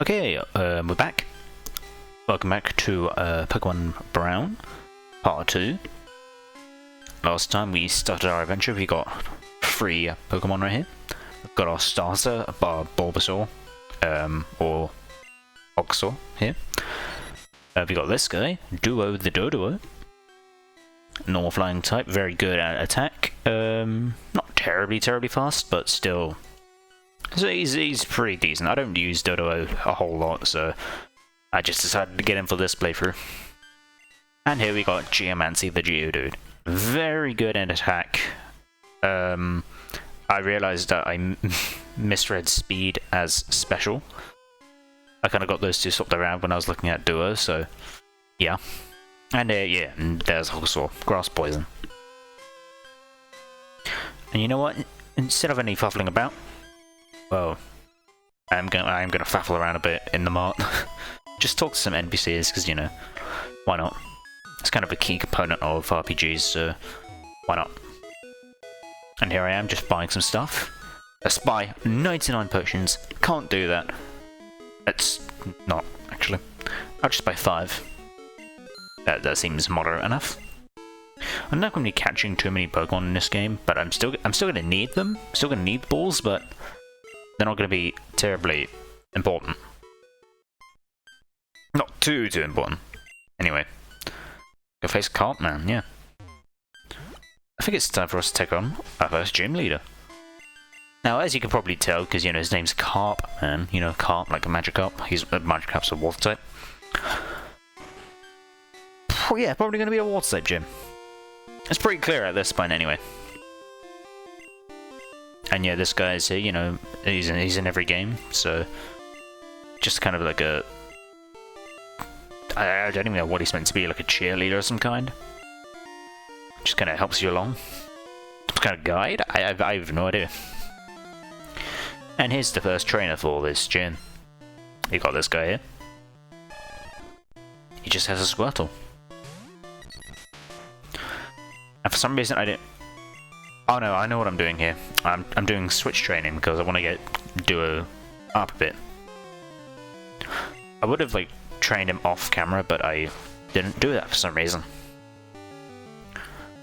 Okay, we're back. Welcome back to Pokemon Brown, Part 2. Last time we started our adventure, we got 3 Pokemon right here. We've got our starter, Bulbasaur, or Oxor here. We got this guy, Duo the Doduo. Normal flying type, very good at attack. Not terribly fast, but still. So he's pretty decent. I don't use Doduo a whole lot, so I just decided to get him for this playthrough. And here we got Geomancy the Geodude. Very good at attack. I realized that I misread speed as special. I kind of got those two swapped around when I was looking at Duo, so yeah. And yeah, and there's Hogasaur, Grass Poison. And you know what? Instead of any fuffling about, well, I'm gonna faffle around a bit in the mart. Just talk to some NPCs, because, you know, why not? It's kind of a key component of RPGs, so why not? And here I am, just buying some stuff. Let's buy 99 potions. Can't do that. It's not, actually. I'll just buy 5. That seems moderate enough. I'm not going to be catching too many Pokemon in this game, but I'm still going to need them. Still going to need balls, but they're not going to be terribly important. Not too important. Anyway, go face Carpman, yeah. I think it's time for us to take on our first gym leader. Now, as you can probably tell, because, you know, his name's Carpman, you know, Carp, like a Magikarp. He's a Magikarp's a water type. Well, yeah, probably going to be a water type gym. It's pretty clear at this point, anyway. And yeah, this guy's here, you know, he's in every game, so just kind of like a, I don't even know what he's meant to be, like a cheerleader of some kind. Just kind of helps you along. Some kind of guide? I have no idea. And here's the first trainer for this gym. You got this guy here. He just has a Squirtle. And for some reason I didn't... Oh no, I know what I'm doing here. I'm doing switch training because I want to get Duo up a bit. I would have, like, trained him off camera, but I didn't do that for some reason.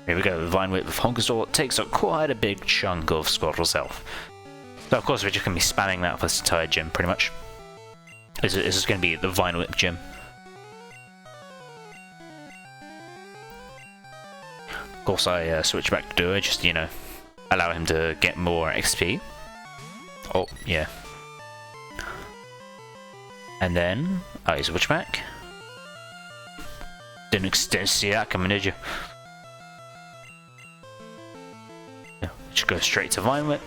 Here we go, Vine Whip with Hogasaur takes up quite a big chunk of Squirtle's health. So of course we're just going to be spamming that for this entire gym, pretty much. This is going to be the Vine Whip gym. Of course I switch back to Duo, just, you know, allow him to get more XP. Oh, yeah. And then I switch back. Didn't see that coming, did you? Yeah, just go straight to Vine Whip.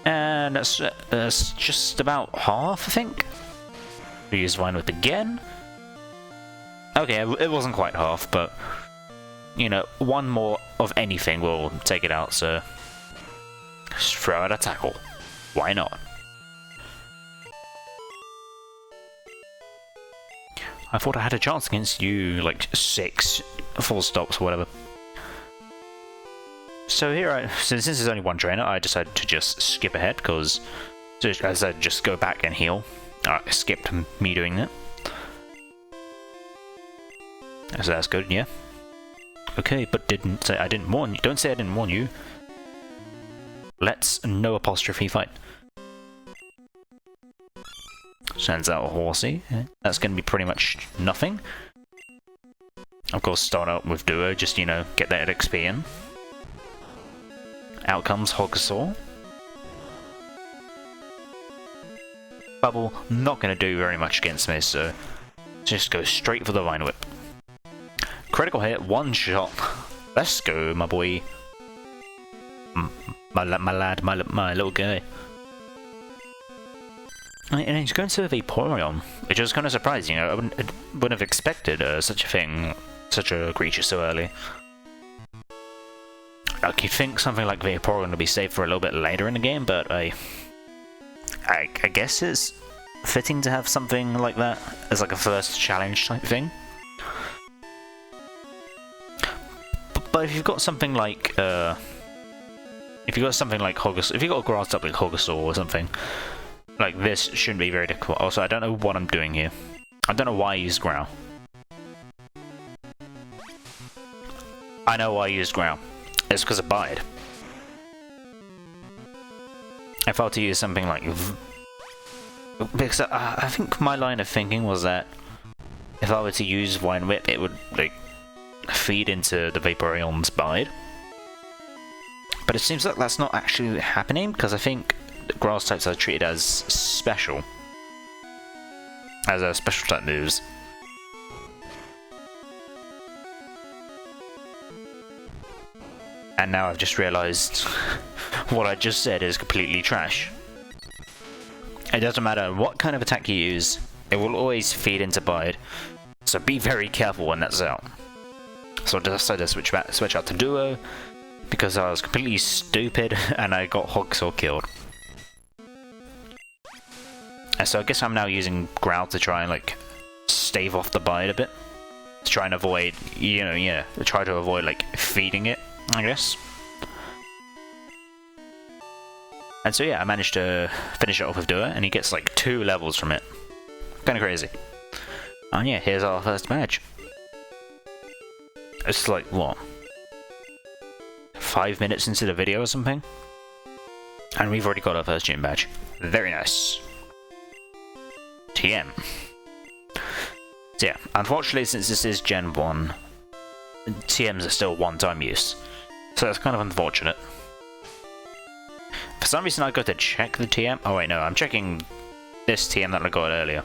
And that's just about half, I think. We use Vine Whip again. Okay, it wasn't quite half, but you know, one more of anything will take it out, so just throw out a tackle. Why not? I thought I had a chance against you, like 6 full stops or whatever. So here, since there's only one trainer, I decided to just skip ahead, because as I said, just go back and heal. I skipped me doing that. So that's good, yeah. Okay, but didn't say I didn't warn you. Don't say I didn't warn you. Let's no apostrophe fight. Sends out a Horsey. That's going to be pretty much nothing. Of course, start out with Duo, just, you know, get that XP in. Out comes Hogasaur. Bubble, not going to do very much against me, so just go straight for the Vine Whip. Critical hit, 1 shot. Let's go, my boy. My lad, my little guy. And he's going to Vaporeon, which was kind of surprising. You know, I wouldn't have expected such a thing, such a creature so early. Like, you'd think something like Vaporeon would be safe for a little bit later in the game, but I guess it's fitting to have something like that as like a first challenge type thing. But if you've got something like if you've got a grass type like Hogasaur or something, Like, this shouldn't be very difficult. Also, I don't know what I'm doing here. I don't know why I used growl. I know why I used growl. It's because of bide. If I were to use something like... Because I think my line of thinking was that if I were to use Vine Whip, it would, like, feed into the Vaporeon's bide. But it seems like that's not actually happening, because I think grass types are treated as special. As special type moves. And now I've just realised what I just said is completely trash. It doesn't matter what kind of attack you use, it will always feed into bide. So be very careful when that's out. So I decided to switch out to Duo, because I was completely stupid and I got Hogsaw killed. And so I guess I'm now using Growl to try and like stave off the bide a bit. To try and avoid, try to avoid like feeding it, I guess. And so yeah, I managed to finish it off with Duo, and he gets like 2 levels from it. Kinda crazy. And yeah, here's our first badge. It's like, what? 5 minutes into the video or something? And we've already got our first gym badge. Very nice. TM. So yeah, unfortunately since this is Gen 1, TMs are still one-time use. So that's kind of unfortunate. For some reason I go to check the TM. Oh wait, no, I'm checking this TM that I got earlier.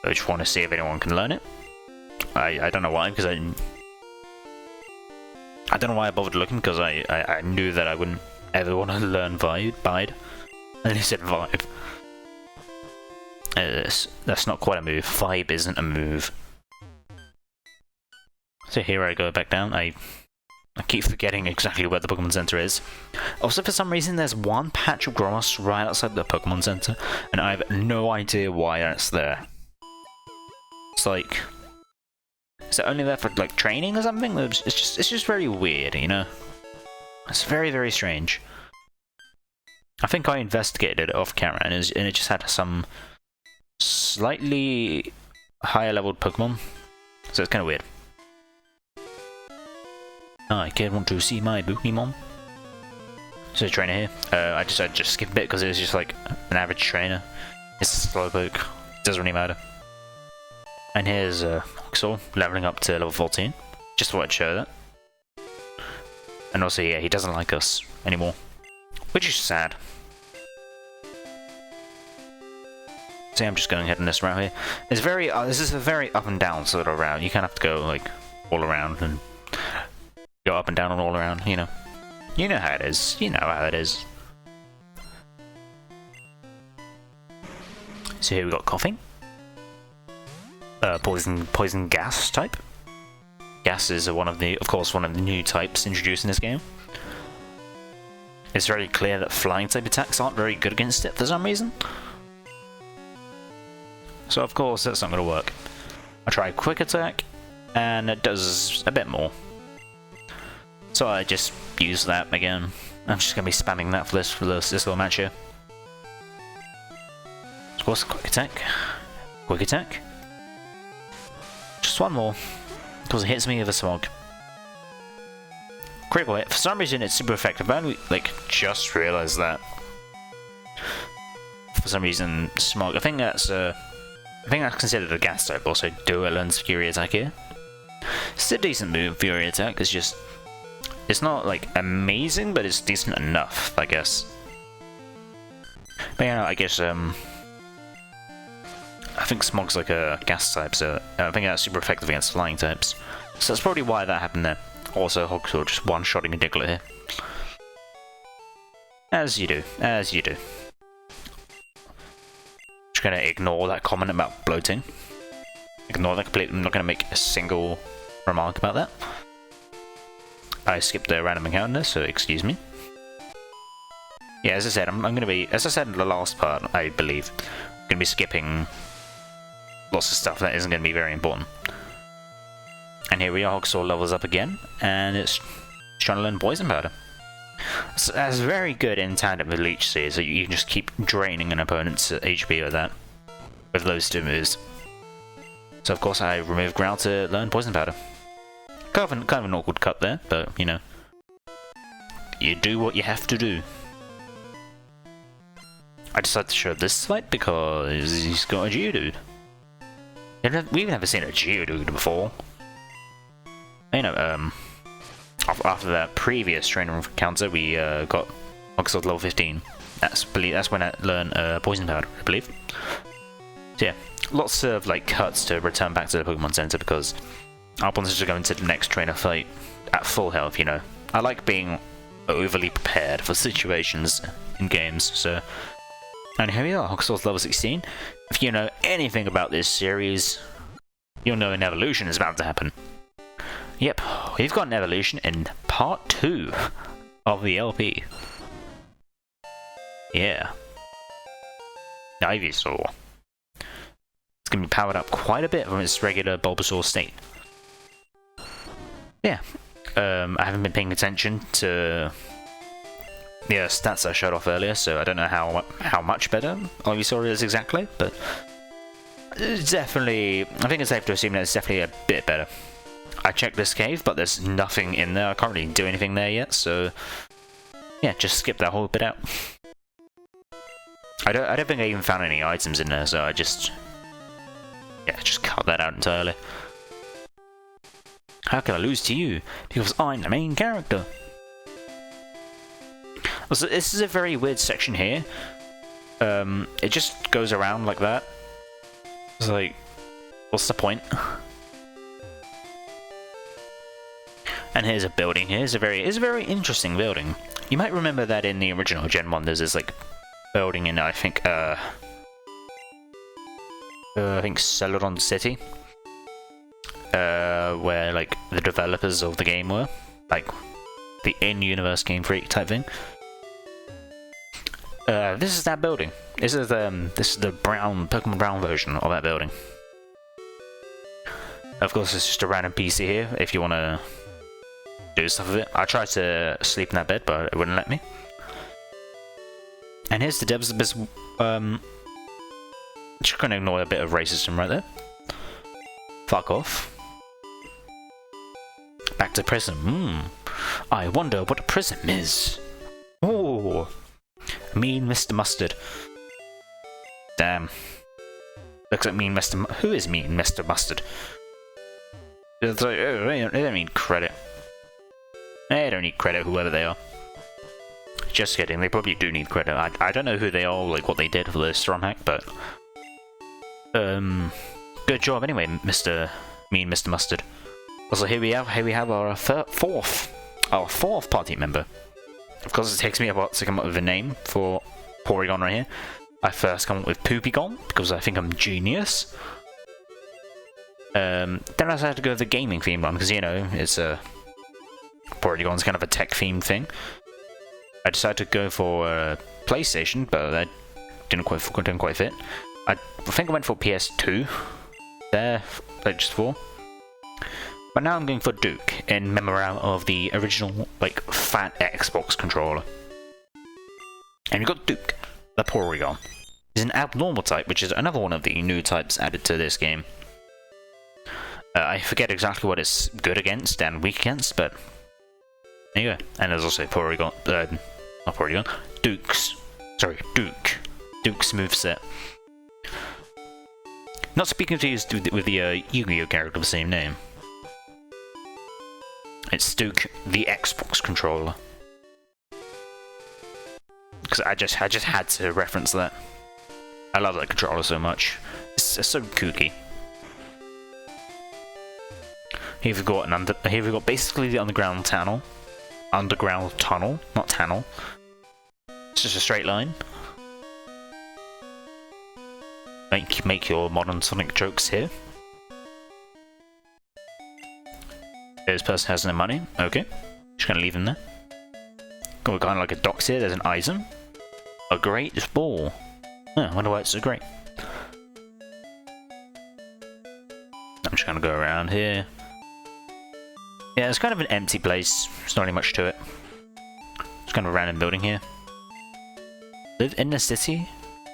I just want to see if anyone can learn it. I don't know why, because I don't know why I bothered looking, because I knew that I wouldn't ever want to learn Bide. And he said Vibe. That's not quite a move. Vibe isn't a move. So here I go back down. I keep forgetting exactly where the Pokemon Center is. Also, for some reason, there's one patch of grass right outside the Pokemon Center, and I have no idea why that's there. It's like... Is it only there for, like, training or something? It's just very weird, you know? It's very, very strange. I think I investigated it off camera, and it just had some slightly higher leveled Pokemon. So it's kind of weird. I can't want to see my Pokemon. So trainer here. I just skip a bit because it was just like an average trainer. It's a Slowpoke. Doesn't really matter. And here's Hogsaw leveling up to level 14. Just thought I'd show that. And also, yeah, he doesn't like us anymore, which is sad. So I'm just going ahead in this route here. It's very, this is a very up and down sort of route. You kind of have to go like all around and go up and down and all around. You know how it is. You know how it is. So here we got coughing. Poison gas type. Gas is of course, one of the new types introduced in this game. It's very clear that flying type attacks aren't very good against it for some reason. So of course that's not going to work. I try quick attack, and it does a bit more. So I just use that again. I'm just going to be spamming that for this little match here. Of course, quick attack. Quick attack. Just one more, because it hits me with a smog. Critical hit. For some reason it's super effective. I only just realised that. For some reason, smog. I think that's considered a gas type. Also, Duo learns Fury Attack here. It's a decent move, Fury Attack. It's not like amazing, but it's decent enough, I guess. But yeah, I guess I think Smog's like a gas type, so I think that's super effective against flying types. So that's probably why that happened there. Also, Hogsaw just one-shotting a Diglett here. As you do, as you do. Just gonna ignore that comment about bloating. Ignore that completely. I'm not gonna make a single remark about that. I skipped the random encounter, so excuse me. Yeah, as I said, I'm gonna be, as I said in the last part, I believe, I'm gonna be skipping lots of stuff that isn't gonna be very important. And here we are, Hogsaw levels up again, and it's trying to learn Poison Powder. So that's very good in tandem with Leech Seed, so you can just keep draining an opponent's HP with that, with those two moves. So of course I remove Growl to learn Poison Powder. Kind of an awkward cut there, but you know, you do what you have to do. I decided to show this fight because he's got a Geodude. We've never seen a Geodude before. You know, after that previous trainer encounter, we got Oxford level 15. That's when I learned Poison Powder, I believe. So yeah, lots of like cuts to return back to the Pokemon Center because I wanted to go into the next trainer fight at full health. You know, I like being overly prepared for situations in games. So, and here we are, Oxford level 16. If you know anything about this series, you'll know an evolution is about to happen. Yep, we've got an evolution in part 2 of the LP. Yeah. Ivysaur. It's going to be powered up quite a bit from its regular Bulbasaur state. Yeah. I haven't been paying attention to the stats I showed off earlier, so I don't know how much better Ivysaur is exactly, but it's definitely, I think it's safe to assume that it's definitely a bit better. I checked this cave, but there's nothing in there. I can't really do anything there yet, so yeah, just skip that whole bit out. I don't think I even found any items in there, so I just cut that out entirely. How can I lose to you? Because I'm the main character. Also, this is a very weird section here. It just goes around like that. It's like, what's the point? And here's a building here. It's a very interesting building. You might remember that in the original Gen 1 there's this like building in I think Celadon City. Where like the developers of the game were. Like the in-universe Game Freak type thing. This is that building. This is the Pokemon Brown version of that building. Of course it's just a random PC here if you wanna do stuff with it. I tried to sleep in that bed, but it wouldn't let me. And here's the devs. Just gonna ignore a bit of racism right there. Fuck off. Back to Prism. I wonder what a Prism is. Oh, Mean Mr. Mustard. Damn. Looks like Mean Mr. Who is Mean Mr. Mustard? It's like, oh, they don't need credit. They don't need credit, whoever they are. Just kidding, they probably do need credit. I don't know who they are, like what they did for the Storm hack, but good job anyway, Mean Mr. Mustard. Also, here we have our fourth party member. Of course, it takes me a while to come up with a name for Porygon right here. I first come up with Poopygon because I think I'm genius. Then I decided to go with the gaming theme one because you know it's a Porygon's kind of a tech themed thing. I decided to go for PlayStation, but that didn't quite fit. I think I went for PS2 there, like just for. But now I'm going for Duke in memory of the original, like, fat Xbox controller. And we've got Duke, the Porygon. He's an abnormal type, which is another one of the new types added to this game. I forget exactly what it's good against and weak against, but there you go. And there's also Porygon, not Porygon, Duke's moveset. Not speaking to use with the Yu-Gi-Oh character of the same name. It's Duke, the Xbox controller. Because I just had to reference that. I love that controller so much. It's so kooky. Here we've got basically the underground tunnel. Underground tunnel, not tunnel. It's just a straight line. Make your modern Sonic jokes here. This person has no money. Okay. Just gonna leave him there. Got kind of like a docks here. There's an item. A great ball. Oh, I wonder why it's so great. I'm just gonna go around here. Yeah, it's kind of an empty place. There's not really much to it. Just kind of a random building here. Live in the city?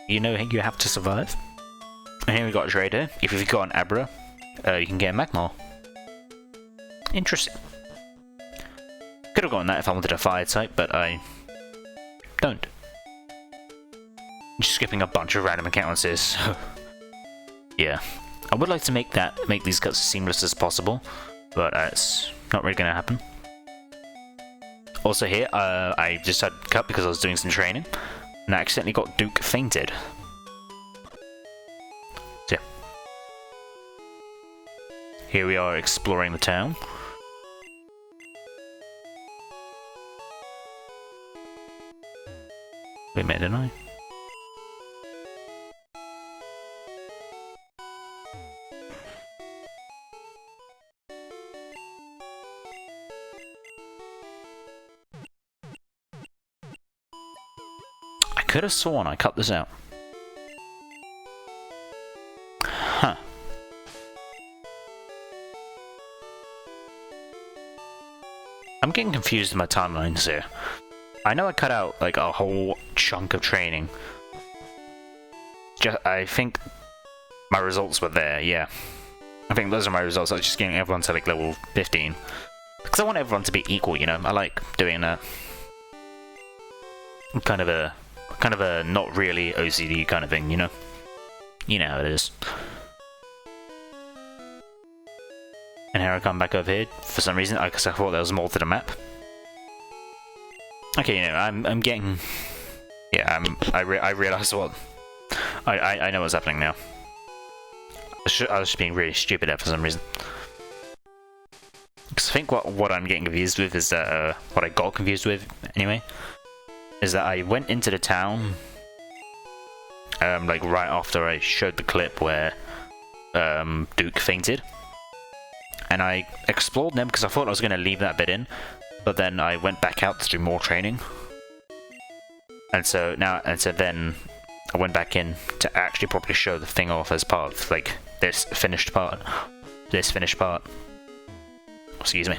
You know you have to survive. And here we got a trader. If you've got an Abra, you can get a Magmar. Interesting. Could have gotten that if I wanted a fire type, but I don't. Just skipping a bunch of random encounters, so yeah. I would like to make these cuts as seamless as possible, but it's not really gonna happen. Also here, I just had to cut because I was doing some training, and I accidentally got Duke fainted. So yeah. Here we are exploring the town. Wait a minute, didn't I? I could have sworn I cut this out. Huh. I'm getting confused in my timelines here. I know I cut out like a whole chunk of training. I think my results were there, yeah. I think those are my results. I was just getting everyone to like level 15. Because I want everyone to be equal, you know? I like doing that. Kind of a not really OCD kind of thing, you know? You know how it is. And here I come back over here for some reason, because I thought there was more to the map. Okay, you know, I'm getting... Yeah, I realize what... I know what's happening now. I was just being really stupid there for some reason. Because I think what I'm getting confused with is that... what I got confused with, anyway, is that I went into the town... like right after I showed the clip where... Duke fainted. And I explored them because I thought I was going to leave that bit in. But then I went back out to do more training. And so then I went back in to actually properly show the thing off as part of like this finished part. Excuse me.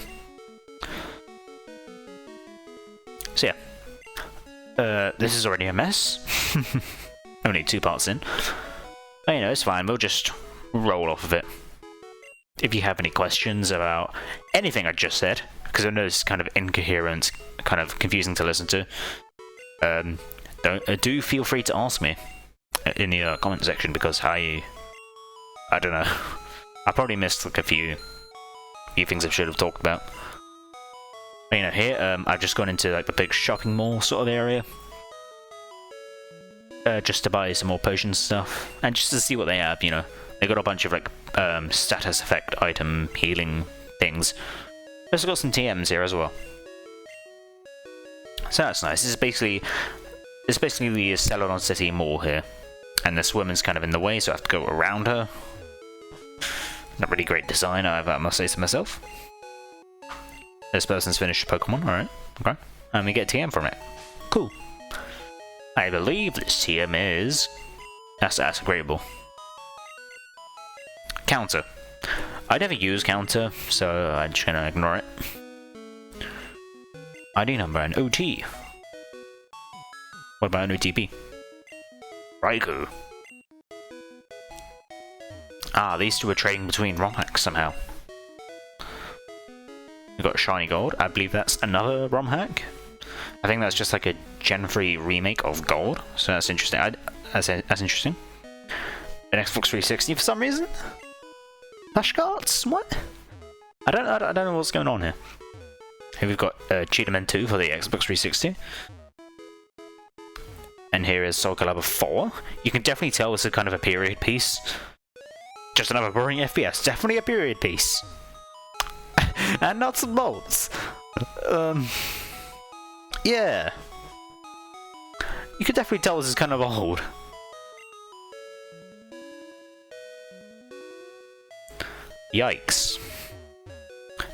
So yeah. This is already a mess. Only 2 parts in. But you know, it's fine, we'll just roll off of it. If you have any questions about anything I just said, because I know it's kind of incoherent, kind of confusing to listen to, do feel free to ask me in the comment section, because I don't know, I probably missed like a few things I should have talked about. But, you know, here I've just gone into like the big shopping mall sort of area, just to buy some more potion stuff and just to see what they have. You know, they got a bunch of like status effect item healing things. Also got some TMs here as well. So that's nice. It's basically the Celadon City Mall here. And this woman's kind of in the way, so I have to go around her. Not really great design, I must say to myself. This person's finished Pokemon, alright. Okay. And we get TM from it. Cool. I believe this TM is... That's agreeable. Counter. I never use counter, so I'm just gonna ignore it. ID number and OT. What about an OTP? Raikou. Ah, these two are trading between ROM hacks somehow. We've got Shiny Gold. I believe that's another ROM hack. I think that's just like a Gen 3 remake of Gold, so that's interesting. That's interesting. An Xbox 360 for some reason? Flashcards? What? I don't know what's going on here. Here we've got Cheetahman 2 for the Xbox 360. And here is Soul Calibur 4. You can definitely tell this is kind of a period piece. Just another boring FPS. Definitely a period piece. And nuts and bolts. Yeah. You can definitely tell this is kind of old. Yikes.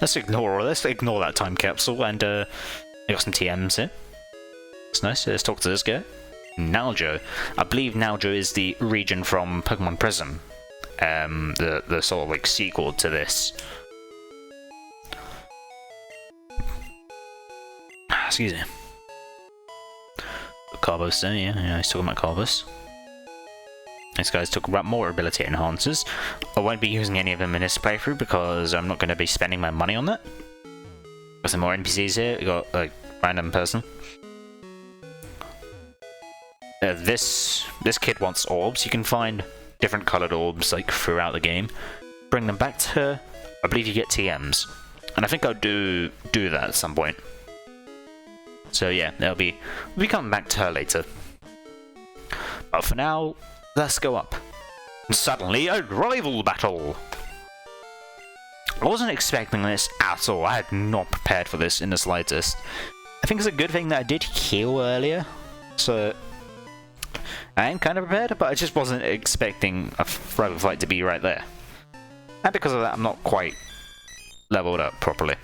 Let's ignore that time capsule and I got some TMs here. It's nice. Let's talk to this guy. Naljo. I believe Naljo is the region from Pokemon Prism. The sort of like sequel to this. Excuse me. Carbos there, yeah, he's talking about Carbos. This guy's talking about more ability enhancers. I won't be using any of them in this playthrough because I'm not going to be spending my money on that. Got some more NPCs here. We got a random person. This kid wants orbs. You can find different coloured orbs like throughout the game. Bring them back to her. I believe you get TMs, and I think I'll do that at some point. So yeah, we'll be coming back to her later. But for now, let's go up. And suddenly, a rival battle! I wasn't expecting this at all. I had not prepared for this in the slightest. I think it's a good thing that I did heal earlier. So, I am kind of prepared, but I just wasn't expecting a rival fight to be right there. And because of that, I'm not quite leveled up properly.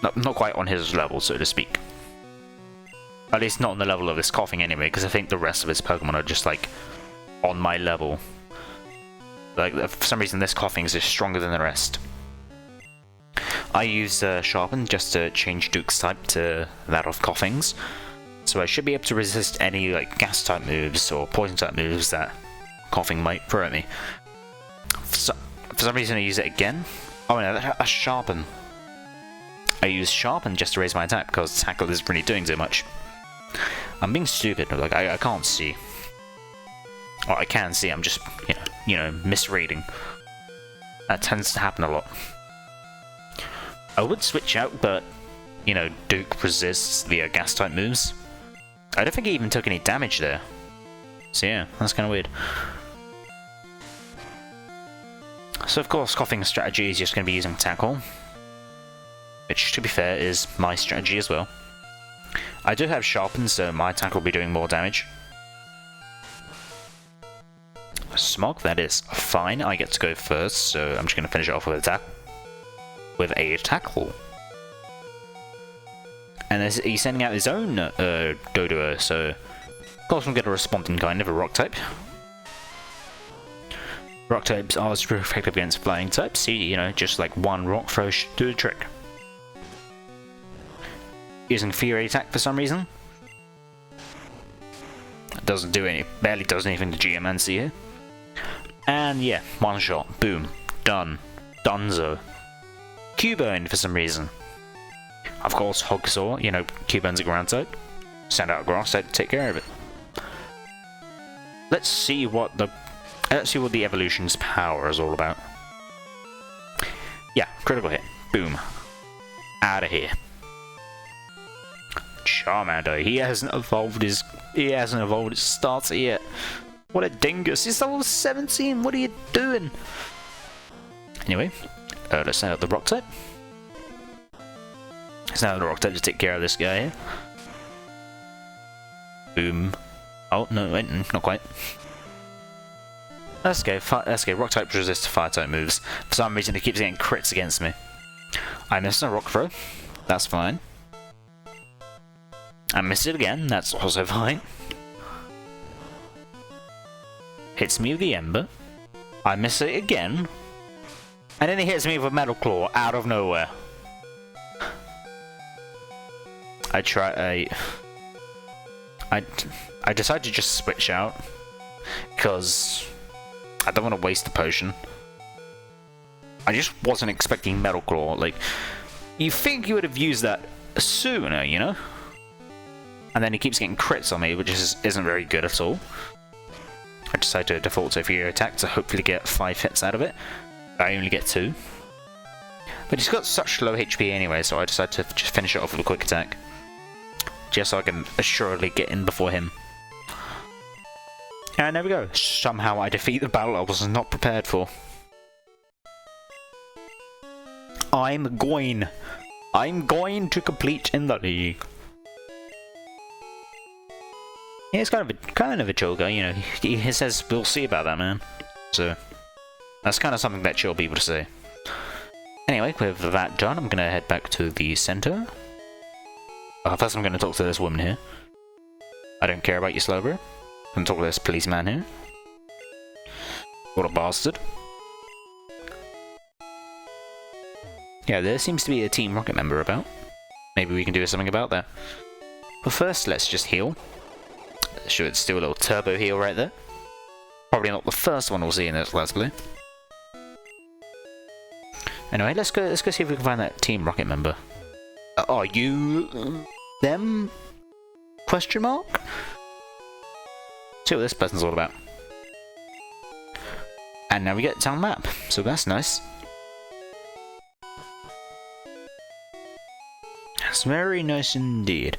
Not quite on his level, so to speak. At least not on the level of this coughing anyway, because I think the rest of his Pokemon are just like on my level. Like, for some reason this coughing is just stronger than the rest. I use Sharpen just to change Duke's type to that of coughing's. So I should be able to resist any like gas type moves or poison type moves that coughing might throw at me. For some reason I use it again. Oh no, that's Sharpen. I use Sharpen just to raise my attack because Tackle isn't really doing so much. I'm being stupid, like I can't see. Or I can see, I'm just, you know, misreading. That tends to happen a lot. I would switch out, but, you know, Duke resists the gas type moves. I don't think he even took any damage there. So yeah, that's kind of weird. So of course, coughing strategy is just going to be using Tackle. Which, to be fair, is my strategy as well. I do have Sharpen, so my Tackle will be doing more damage. Smog, that is fine. I get to go first, so I'm just going to finish it off with a Tackle. And he's sending out his own Doduo, so of course I'm going to respond in kind of a Rock type. Rock types are super effective against flying types, so you know, just like one Rock throw should do the trick. Using Fury Attack for some reason. It doesn't do any, barely does anything to Geomancy here. And yeah, one shot, boom, done, donezo. Cubone for some reason. Of course, Hogsaw, you know, Cubone's a ground type. Send out a grass type to take care of it. Let's see what the evolution's power is all about. Yeah, critical hit, boom, out of here. Charmander, he hasn't evolved his starter yet. What a dingus! He's level 17. What are you doing? Anyway, let's send out the Rock type. Send out the Rock type to take care of this guy here. Boom. Oh no, wait, not quite. Let's go. Rock type resists fire type moves. For some reason, he keeps getting crits against me. I missed a Rock throw. That's fine. I missed it again. That's also fine. Hits me with the Ember. I miss it again. And then he hits me with a Metal Claw out of nowhere. I decided to just switch out because I don't want to waste the potion. I just wasn't expecting Metal Claw. Like, you think you would have used that sooner, you know? And then he keeps getting crits on me, which isn't very good at all. I decided to default to Fury Attack to hopefully get 5 hits out of it. I only get 2. But he's got such low HP anyway, so I decided to just finish it off with a Quick Attack. Just so I can assuredly get in before him. And there we go. Somehow I defeat the battle I was not prepared for. I'm going to complete in the league. Yeah, he's kind of a chill guy, you know. He says, we'll see about that, man. So, that's kind of something that chill people to say. Anyway, with that done, I'm going to head back to the center. First I'm going to talk to this woman here. I don't care about you, Slowbro. I'm going to talk to this policeman here. What a bastard. Yeah, there seems to be a Team Rocket member about. Maybe we can do something about that. But first, let's just heal. Sure, it's still a little turbo heal right there. Probably not the first one we'll see in this Let's Play. Anyway, let's go see if we can find that Team Rocket member. Are you them? Question mark? See what this person's all about. And now we get town map, so that's nice. That's very nice indeed.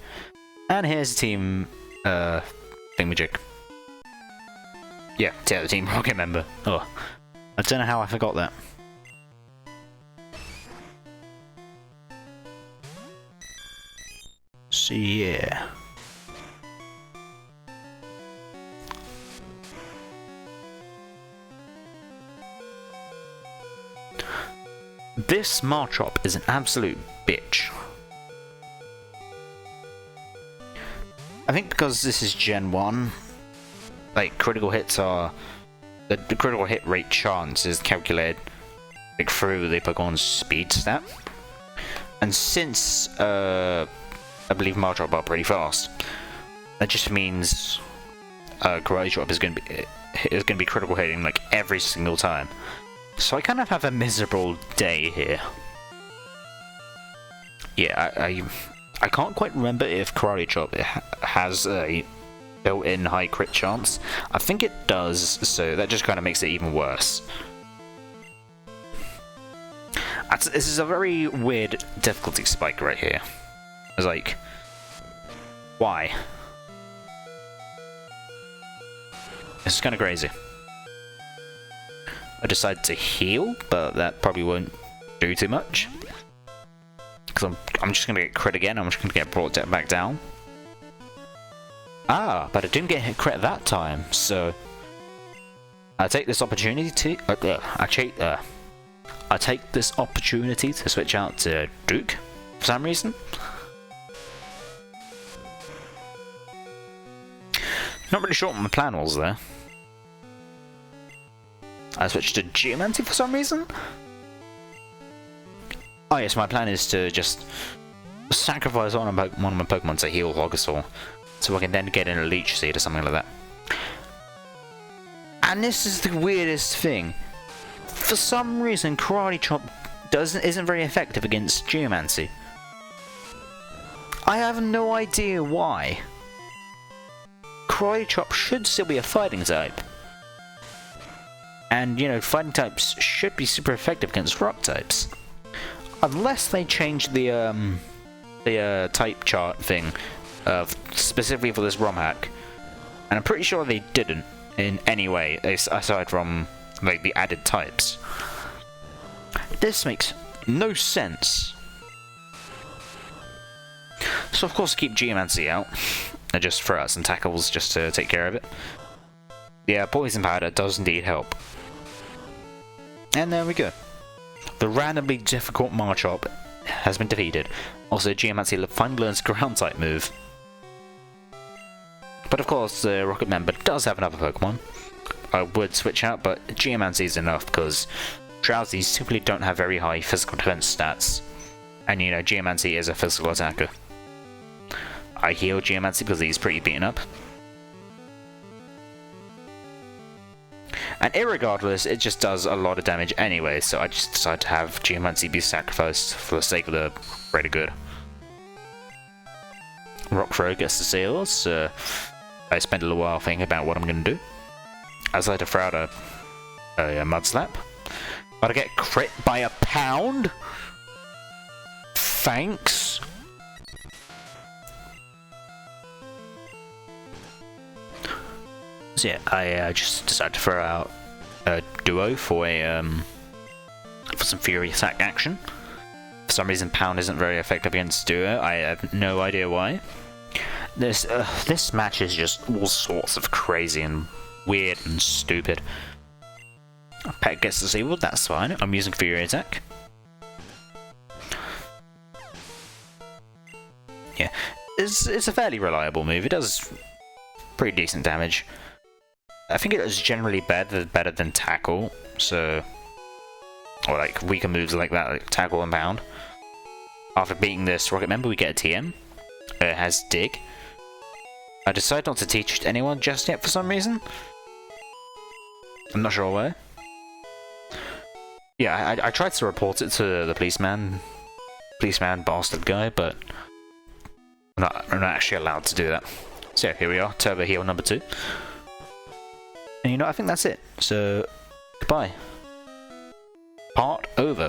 And here's the team thingamajig. Yeah, the Team Rocket member. Oh, I don't know how I forgot that. So yeah. This Marchop is an absolute bitch. I think because this is Gen 1, like, critical hits are... The critical hit rate chance is calculated like, through the Pokemon's speed stat. And since, I believe Marchop are pretty fast, that just means Karate Chop is going to be critical hitting like every single time. So I kind of have a miserable day here. Yeah, I can't quite remember if Karate Chop has a built-in high crit chance. I think it does, so that just kind of makes it even worse. This is a very weird difficulty spike right here. It's like, why? This is kind of crazy. I decided to heal, but that probably won't do too much. Because I'm just going to get crit again, I'm just going to get brought back down. Ah, but I didn't get hit crit that time, so... I take this opportunity to... I take this opportunity to switch out to Duke, for some reason. Not really sure what my plan was there. I switched to Geomancy for some reason? Oh yes, my plan is to just sacrifice one of my Pokemon to heal Hogasaur, so I can then get in a Leech Seed or something like that. And this is the weirdest thing. For some reason, Karate Chop isn't very effective against Geomancy. I have no idea why. Karate Chop should still be a fighting type. And, you know, fighting types should be super effective against rock types. Unless they change the type chart thing, specifically for this ROM hack. And I'm pretty sure they didn't in any way, aside from, like, the added types. This makes no sense. So of course keep Geomancy out, and just throw out some tackles just to take care of it. Yeah, Poison Powder does indeed help. And there we go. The randomly difficult Marchop has been defeated. Also, Geomancy finally learns Ground type move. But of course, the Rocket member does have another Pokemon. I would switch out, but Geomancy is enough because Drowsies simply don't have very high physical defense stats. And you know, Geomancy is a physical attacker. I heal Geomancy because he's pretty beaten up. And irregardless, it just does a lot of damage anyway, so I just decided to have Geomancy be sacrificed for the sake of the greater good. Rockthrow gets the seals, so I spent a little while thinking about what I'm going to do. I decided to throw out a Mud Slap. But I get crit by a pound? Thanks. So yeah, I just decided to throw out a Duo for some Fury Attack action. For some reason, Pound isn't very effective against Duo. I have no idea why. This match is just all sorts of crazy and weird and stupid. Pet gets disabled, that's fine. I'm using Fury Attack. Yeah, it's a fairly reliable move. It does pretty decent damage. I think it is generally better than Tackle, so... Or like weaker moves like that, like Tackle and Pound. After beating this Rocket member, we get a TM. It has Dig. I decided not to teach it to anyone just yet for some reason. I'm not sure why. Yeah, I tried to report it to the policeman bastard guy, but I'm not actually allowed to do that. So yeah, here we are, Turbo Heel number 2. And you know, I think that's it. So, goodbye. Part over.